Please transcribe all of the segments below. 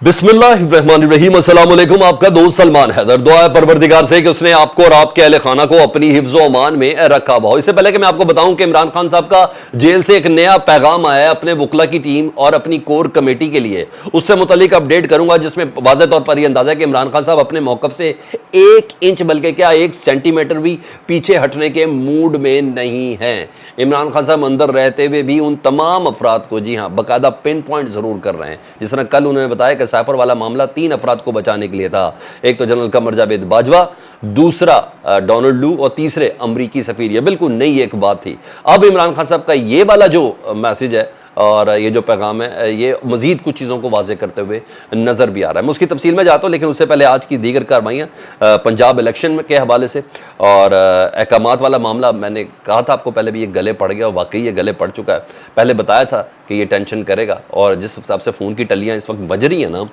बिस्मिल्लाहिर्रहमानिर्रहीम। अस्सलाम वालेकुम। आपका दोस्त सलमान हैदर। दुआ है परवरदिगार से कि उसने आपको और आपके अहले खाना को अपनी हिफ्ज़ व अमान में रखा हुआ हो। इससे पहले कि मैं आपको बताऊं कि इमरान खान साहब का जेल से एक नया पैगाम आया है अपने वकला की टीम और अपनी कोर कमेटी के लिए, उससे मुतालिक अपडेट करूंगा, जिसमें वाज़ेह तौर पर यह अंदाजा है कि इमरान खान साहब अपने मौक़िफ़ से 1 इंच बल्कि क्या 1 सेंटीमीटर भी पीछे हटने के मूड में नहीं हैं। इमरान खान साहब अंदर रहते हुए भी उन तमाम अफराद को, जी हाँ, बाकायदा पिन पॉइंट ज़रूर कर रहे हैं। जिस तरह कल उन्होंने बताया कि साइफर वाला मामला 3 अफराद को बचाने के लिए था। एक तो जनरल कमर जावेद बाजवा, दूसरा डोनाल्ड लू और तीसरे अमरीकी सफीर। ये बिल्कुल नई एक बात थी। अब इमरान खान साहब का ये वाला जो मैसेज है और ये जो पैगाम है, ये मजीद कुछ चीज़ों को वाज़े करते हुए नज़र भी आ रहा है। मैं उसकी तफसील में जाता हूँ, लेकिन उससे पहले आज की दीगर कार्रवाइयाँ पंजाब इलेक्शन के हवाले से और अहकामात वाला मामला। मैंने कहा था आपको पहले भी, ये गले पड़ गया और वाकई ये गले पड़ चुका है। पहले बताया था कि ये टेंशन करेगा और जिस हिसाब से फ़ोन की टलियाँ इस वक्त बज रही हैं ना,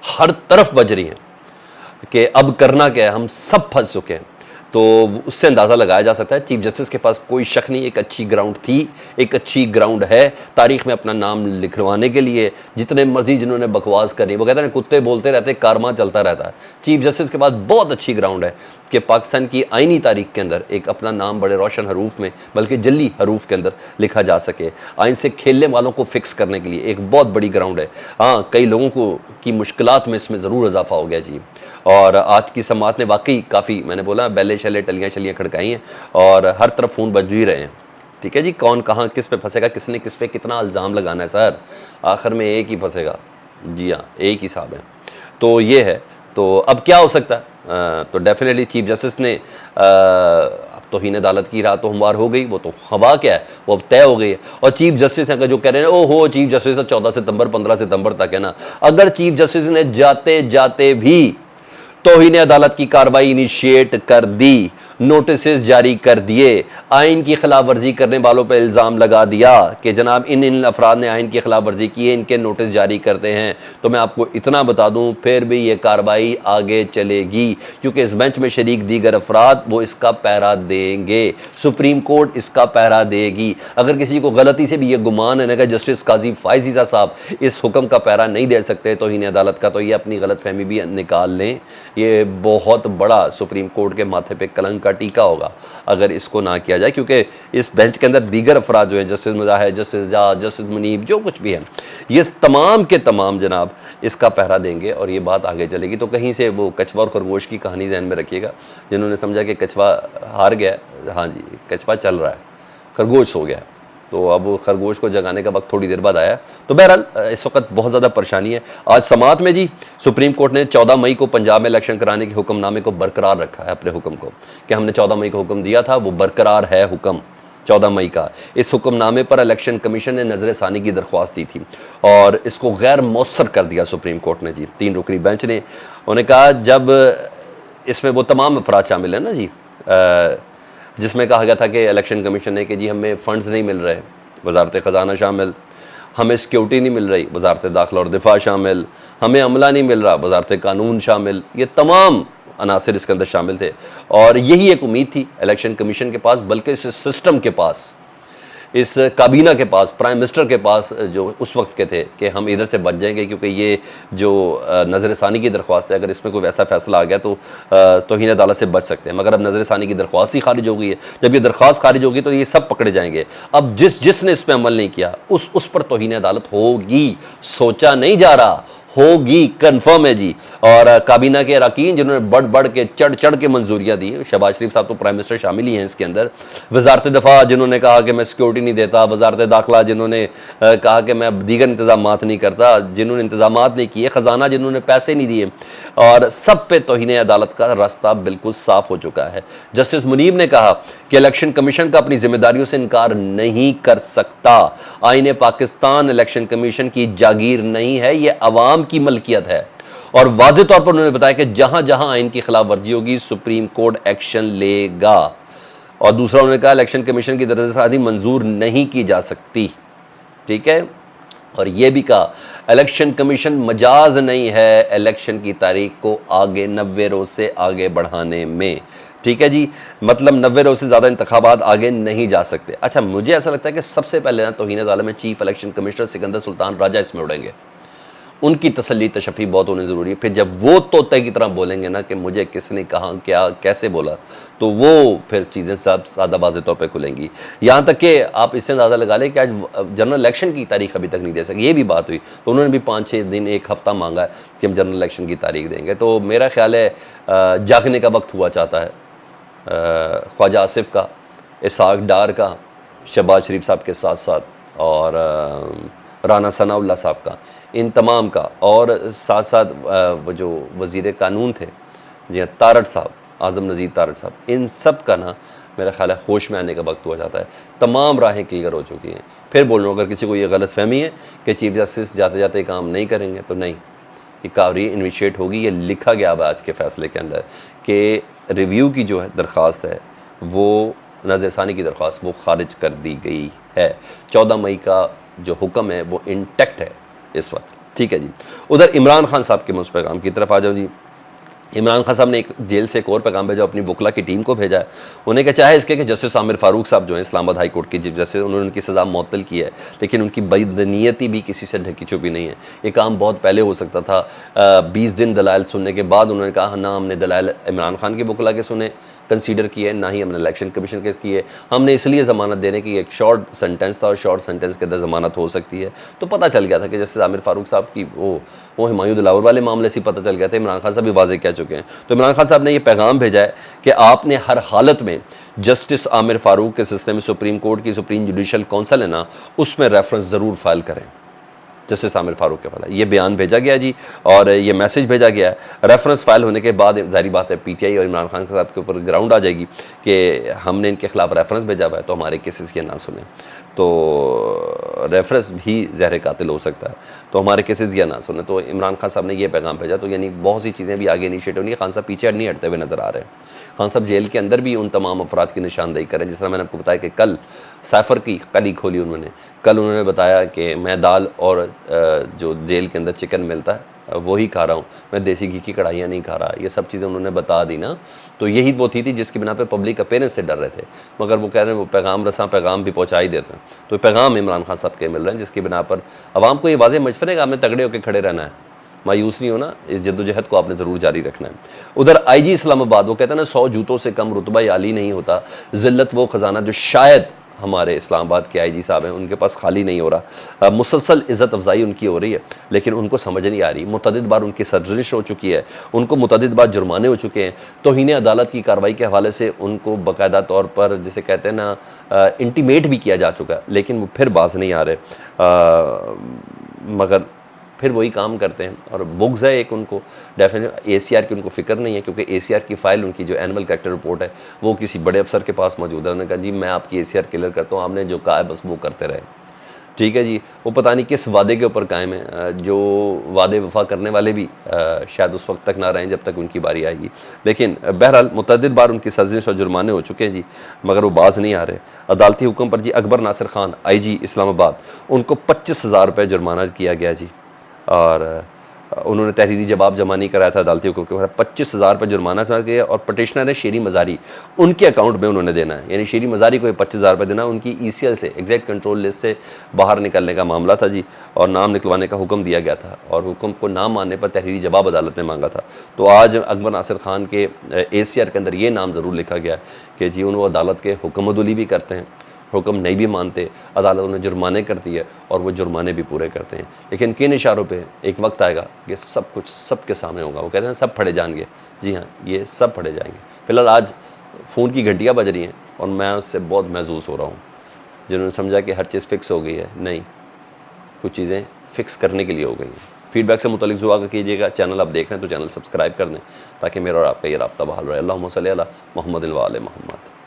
हर तरफ बज रही हैं कि अब करना क्या है, हम सब फंस चुके हैं। तो उससे अंदाज़ा लगाया जा सकता है चीफ जस्टिस के पास कोई शक नहीं, एक अच्छी ग्राउंड थी, एक अच्छी ग्राउंड है तारीख में अपना नाम लिखवाने के लिए। जितने मर्जी जिन्होंने बकवास करनी, वो कहते हैं कुत्ते बोलते रहते, कारवां चलता रहता है। चीफ जस्टिस के पास बहुत अच्छी ग्राउंड है कि पाकिस्तान की आईनी तारीख के अंदर एक अपना नाम बड़े रोशन हरूफ में, बल्कि जल्दी हरूफ के अंदर लिखा जा सके। आइन से खेलने वालों को फिक्स करने के लिए एक बहुत बड़ी ग्राउंड है। हाँ, कई लोगों को की मुश्किलात में इसमें ज़रूर इजाफा हो गया जी। और आज की समात ने वाकई काफ़ी, मैंने बोला, बैले शले टलियाँ शलियाँ खड़काई हैं और हर तरफ फ़ोन बज ही रहे हैं। ठीक है जी, कौन कहाँ किस पे फंसेगा, किसने किस पे कितना इल्ज़ाम लगाना है सर, आखिर में एक ही फंसेगा। जी हाँ, एक ही साहब है। तो ये है। तो अब क्या हो सकता है? तो डेफिनेटली चीफ जस्टिस ने अब तौहीन अदालत की राह तो हमवार हो गई, वो तो हवा क्या है, वो अब तय हो गई है। और चीफ जस्टिस अगर जो कह रहे हैं ओ हो चीफ जस्टिस तो 14 सितंबर 15 सितंबर तक है ना, अगर चीफ जस्टिस ने जाते जाते भी तौहीन अदालत की कार्रवाई इनिशिएट कर दी, नोटिस जारी कर दिए, आइन की खिलाफ वर्जी करने वालों पर इल्ज़ाम लगा दिया कि जनाब इन अफराद ने आइन की खिलाफ वर्जी की है, इनके नोटिस जारी करते हैं, तो मैं आपको इतना बता दूं फिर भी ये कार्रवाई आगे चलेगी, क्योंकि इस बेंच में शरीक दीगर अफराद वो इसका पहरा देंगे, सुप्रीम कोर्ट इसका पहरा देगी। अगर किसी को गलती से भी ये गुमान है ना कि जस्टिस काजी फायज़ ईसा साहब इस हुक्म का पहरा नहीं दे सकते तौहीन अदालत का, तो ये अपनी गलत फहमी भी निकाल लें। ये बहुत बड़ा सुप्रीम कोर्ट के माथे पे कलंक का टीका होगा अगर इसको ना किया जाए, क्योंकि इस बेंच के अंदर दीगर अफराद जो हैं, जस्टिस मुजाहिद, जस्टिस जाज, जस्टिस मुनीब, जो कुछ भी है, ये तमाम के तमाम जनाब इसका पहरा देंगे और ये बात आगे चलेगी। तो कहीं से वो कछवा और खरगोश की कहानी ज़हन में रखिएगा। जिन्होंने समझा कि कछवा हार गया, हाँ जी, कछवा चल रहा है, खरगोश हो गया, तो अब खरगोश को जगाने का वक्त थोड़ी देर बाद आया। तो बहरहाल इस वक्त बहुत ज़्यादा परेशानी है। आज समात में जी सुप्रीम कोर्ट ने 14 मई को पंजाब में इलेक्शन कराने के हुक्मनामे को बरकरार रखा है, अपने हुक्म को, कि हमने 14 मई को हुक्म दिया था, वो बरकरार है हुक्म 14 मई का। इस हुक्मनामे पर इलेक्शन कमीशन ने नज़र सानी की दरख्वास्त दी थी और इसको गैर मौसर कर दिया सुप्रीम कोर्ट ने जी। 3 रुकनी बेंच ने उन्होंने कहा, जब इसमें वो तमाम अफराद शामिल हैं ना जी, जिसमें कहा गया था कि इलेक्शन कमीशन ने कि जी हमें फ़ंड्स नहीं मिल रहे, वजारत ख़जाना शामिल, हमें सिक्योरिटी नहीं मिल रही, वजारत दाखिला और दिफा शामिल, हमें अमला नहीं मिल रहा, वजारत कानून शामिल, ये तमाम अनासर इसके अंदर शामिल थे। और यही एक उम्मीद थी इलेक्शन कमीशन के पास, बल्कि इस सिस्टम के पास, इस काबीना के पास, प्राइम मिनिस्टर के पास जो उस वक्त के थे कि हम इधर से बच जाएंगे, क्योंकि ये जो नज़र सानी की दरख्वास्त है, अगर इसमें कोई वैसा फैसला आ गया तो तौहीन अदालत से बच सकते हैं। मगर अब नज़र सानी की दरख्वास्त ही खारिज हो गई है। जब ये दरख्वास्त खारिज होगी तो ये सब पकड़े जाएंगे। अब जिसने इस पर अमल नहीं किया उस पर तौहीन अदालत होगी, सोचा नहीं जा रहा, होगी, कन्फर्म है जी। और काबीना के अरकान जिन्होंने बढ़ बढ़ के चढ़ चढ़ के मंजूरियाँ दी, शहबाज शरीफ साहब तो प्राइम मिनिस्टर शामिल ही हैं इसके अंदर, वजारत दफा जिन्होंने कहा कि मैं सिक्योरिटी नहीं देता, वजारत दाखिला जिन्होंने कहा कि मैं दीगर इंतजामात नहीं करता, जिन्होंने इंतजामात नहीं किए, ख़जाना जिन्होंने पैसे नहीं दिए, और सब पे तौहीन अदालत का रास्ता बिल्कुल साफ हो चुका है। जस्टिस मुनीब ने कहा कि इलेक्शन कमीशन का अपनी जिम्मेदारियों से इनकार नहीं कर सकता। आईने पाकिस्तान इलेक्शन कमीशन की जागीर नहीं है, ये अवाम की मलकियत है। और वाज़ेह तौर पर उन्होंने बताया कि जहां जहां आइन की खिलाफ वर्जी होगी सुप्रीम कोर्ट एक्शन लेगा। और दूसरा उन्होंने कहा इलेक्शन कमीशन की दरखास्त मंजूर नहीं की जा सकती। ठीक है। और यह भी कहा इलेक्शन कमीशन मजाज नहीं है इलेक्शन की तारीख को आगे 90 रोज से आगे बढ़ाने में। ठीक है जी, मतलब 90 रोज से ज़्यादा इंतखाबात आगे नहीं जा सकते। अच्छा, मुझे ऐसा लगता है कि सबसे पहले ना तौहीन अदालत में chief election commissioner Sikandar Sultan Raja इसमें उड़ेंगे। ان کی تسلی تشفی بہت ہونی ضروری ہے. پھر جب وہ طوطے کی طرح بولیں گے نا کہ مجھے کس نے کہاں کیا کیسے بولا, تو وہ پھر چیزیں سادہ واضح طور پہ کھلیں گی. یہاں تک کہ آپ اس سے اندازہ لگا لیں کہ آج جنرل الیکشن کی تاریخ ابھی تک نہیں دے سکے, یہ بھی بات ہوئی, تو انہوں نے بھی 5-6 دن 1 ہفتہ مانگا ہے کہ ہم جنرل الیکشن کی تاریخ دیں گے. تو میرا خیال ہے جاگنے کا وقت ہوا چاہتا ہے خواجہ آصف کا, اسحاق ڈار کا, شہباز شریف صاحب کے ساتھ ساتھ, اور رانا ثناء اللہ صاحب کا, ان تمام کا, اور ساتھ ساتھ وہ جو وزیر قانون تھے جی تارڑ صاحب, اعظم نذیر تارڑ صاحب, ان سب کا نا میرا خیال ہے ہوش میں آنے کا وقت ہوا جاتا ہے. تمام راہیں کلیئر ہو چکی ہیں. پھر بول رہا ہوں, اگر کسی کو یہ غلط فہمی ہے کہ چیف جسٹس جاتے جاتے کام نہیں کریں گے, تو نہیں, یہ کاوری انیشیٹ ہوگی. یہ لکھا گیا ہے آج کے فیصلے کے اندر کہ ریویو کی جو ہے درخواست ہے, وہ نظر ثانی کی درخواست, وہ خارج کر دی گئی ہے. 14 مئی کا جو حکم ہے وہ انٹیکٹ ہے اس وقت. ٹھیک ہے جی. ادھر عمران خان صاحب کے مجھ پیغام کی طرف آ جاؤ جی. عمران خان صاحب نے ایک جیل سے ایک اور پیغام بھیجا, اپنی وکلا کی ٹیم کو بھیجا ہے. انہیں کہا چاہے اس کے کہ جسٹس عامر فاروق صاحب جو ہیں اسلام آباد ہائی کورٹ کی چیف جسٹس, انہوں نے ان کی سزا معطل کی ہے, لیکن ان کی بدنیتی بھی کسی سے ڈھکی چھپی نہیں ہے. یہ کام بہت پہلے ہو سکتا تھا. 20 دن دلائل سننے کے بعد انہوں نے کہا نہ ہم نے دلائل عمران خان کی وکلا کے سنے کنسیڈر کیے, نہ ہی ہم نے الیکشن کمیشن کے کیے. ہم نے اس لیے ضمانت دینے کی, ایک شارٹ سنٹینس تھا اور شارٹ سنٹینس کے اندر ضمانت ہو سکتی ہے. تو پتہ چل گیا تھا کہ جسٹس عامر فاروق صاحب کی وہ ہمایوں دلاور والے معاملے سے پتہ چل گیا تھا. عمران خان صاحب بھی واضح کہہ چکے ہیں. تو عمران خان صاحب نے یہ پیغام بھیجا ہے کہ آپ نے ہر حالت میں جسٹس عامر فاروق کے سلسلے میں سپریم کورٹ کی سپریم جوڈیشل کونسل ہے نا, اس میں ریفرنس ضرور فائل کریں جسٹس عامر فاروق کے والا. یہ بیان بھیجا گیا جی, اور یہ میسج بھیجا گیا ہے. ریفرنس فائل ہونے کے بعد ظاہری بات ہے پی ٹی آئی اور عمران خان صاحب کے اوپر گراؤنڈ آ جائے گی کہ ہم نے ان کے خلاف ریفرنس بھیجا ہوا ہے, تو ہمارے کیسز یہ نہ سنیں. تو ریفرنس بھی زہر قاتل ہو سکتا ہے, تو ہمارے کیسز یہ نہ سنیں. تو عمران خان صاحب نے یہ پیغام بھیجا. تو یعنی بہت سی چیزیں بھی آگے انیشیٹ ہونی ہے. خان صاحب پیچھے نہیں ہٹتے ہوئے نظر آ رہے ہیں. خان صاحب جیل کے اندر بھی ان تمام افراد کی نشاندہی کریں, جس طرح میں نے آپ کو بتایا کہ کل سائفر کی کلی کھولی انہوں نے. کل انہوں نے بتایا کہ میں دال اور جو جیل کے اندر چکن ملتا ہے وہی کھا رہا ہوں, میں دیسی گھی کی کڑھائیاں نہیں کھا رہا. یہ سب چیزیں انہوں نے بتا دی نا. تو یہی وہ تھی جس کی بنا پہ پبلک اپیرنس سے ڈر رہے تھے, مگر وہ کہہ رہے ہیں وہ پیغام رساں پیغام بھی پہنچا ہی دیتے ہیں. تو پیغام عمران خان صاحب کے مل رہے ہیں, جس کی بنا پر عوام کو یہ واضح مشورے کہ آپ نے تگڑے ہو کے کھڑے رہنا ہے, مایوس نہیں ہونا, اس جد و جہد کو آپ نے ضرور جاری رکھنا ہے. ادھر آئی جی اسلام آباد, وہ کہتے ہیں نا 100 جوتوں سے کم رتبہ عالی نہیں ہوتا. ذلت وہ خزانہ جو شاید ہمارے اسلام آباد کے آئی جی صاحب ہیں ان کے پاس خالی نہیں ہو رہا. مسلسل عزت افزائی ان کی ہو رہی ہے, لیکن ان کو سمجھ نہیں آ رہی. متعدد بار ان کی سرزنش ہو چکی ہے, ان کو متعدد بار جرمانے ہو چکے ہیں. توہین عدالت کی کارروائی کے حوالے سے ان کو باقاعدہ طور پر جسے کہتے ہیں نا انٹیمیٹ بھی کیا جا چکا ہے, لیکن وہ پھر باز نہیں آ رہے. مگر پھر وہی کام کرتے ہیں, اور بغض ہے ایک ان کو. ڈیفینیٹ اے سی آر کی ان کو فکر نہیں ہے, کیونکہ اے سی آر کی فائل ان کی جو اینول کریکٹر رپورٹ ہے وہ کسی بڑے افسر کے پاس موجود ہے. انہوں نے کہا جی میں آپ کی اے سی آر کلیئر کرتا ہوں, آپ نے جو کہا ہے بس وہ کرتے رہے. ٹھیک ہے جی. وہ پتہ نہیں کس وعدے کے اوپر قائم ہے, جو وعدے وفا کرنے والے بھی شاید اس وقت تک نہ رہیں جب تک ان کی باری آئے گی. لیکن بہرحال متعدد بار ان کی سرزنش اور جرمانے ہو چکے ہیں جی, مگر وہ باز نہیں آ رہے. عدالتی حکم پر جی اکبر ناصر خان آئی جی اسلام آباد, ان کو 25,000 روپے جرمانہ کیا گیا جی, اور انہوں نے تحریری جواب جمع نہیں کرایا تھا عدالتی حکم کے. 25,000 روپے جرمانہ کیا, اور پٹیشنر ہے شیری مزاری, ان کے اکاؤنٹ میں انہوں نے دینا ہے. یعنی شیری مزاری کو 25,000 روپے دینا, ان کی ای سی ایل سے ایگزیکٹ کنٹرول لسٹ سے باہر نکلنے کا معاملہ تھا جی, اور نام نکلوانے کا حکم دیا گیا تھا, اور حکم کو نہ ماننے پر تحریری جواب عدالت نے مانگا تھا. تو آج اکبر ناصر خان کے اے سی آر کے اندر یہ نام ضرور لکھا گیا کہ جی وہ عدالت کے حکم عدولی بھی کرتے ہیں, حکم نہیں بھی مانتے, عدالت انہیں جرمانے کرتی ہے اور وہ جرمانے بھی پورے کرتے ہیں. لیکن کن اشاروں پہ ایک وقت آئے گا کہ سب کچھ سب کے سامنے ہوگا. وہ کہتے ہیں سب پھڑے جائیں گے, جی ہاں یہ سب پھڑے جائیں گے. فی الحال آج فون کی گھنٹیاں بج رہی ہیں اور میں اس سے بہت محظوظ ہو رہا ہوں. جنہوں نے سمجھا کہ ہر چیز فکس ہو گئی ہے, نہیں, کچھ چیزیں فکس کرنے کے لیے ہو گئی ہیں. فیڈ بیک سے متعلق دعا کیجیے گا. چینل آپ دیکھ رہے ہیں تو چینل سبسکرائب کر دیں تاکہ میرا اور آپ کا یہ رابطہ بحال رہے. اللہم صلی علی محمد و آل محمد.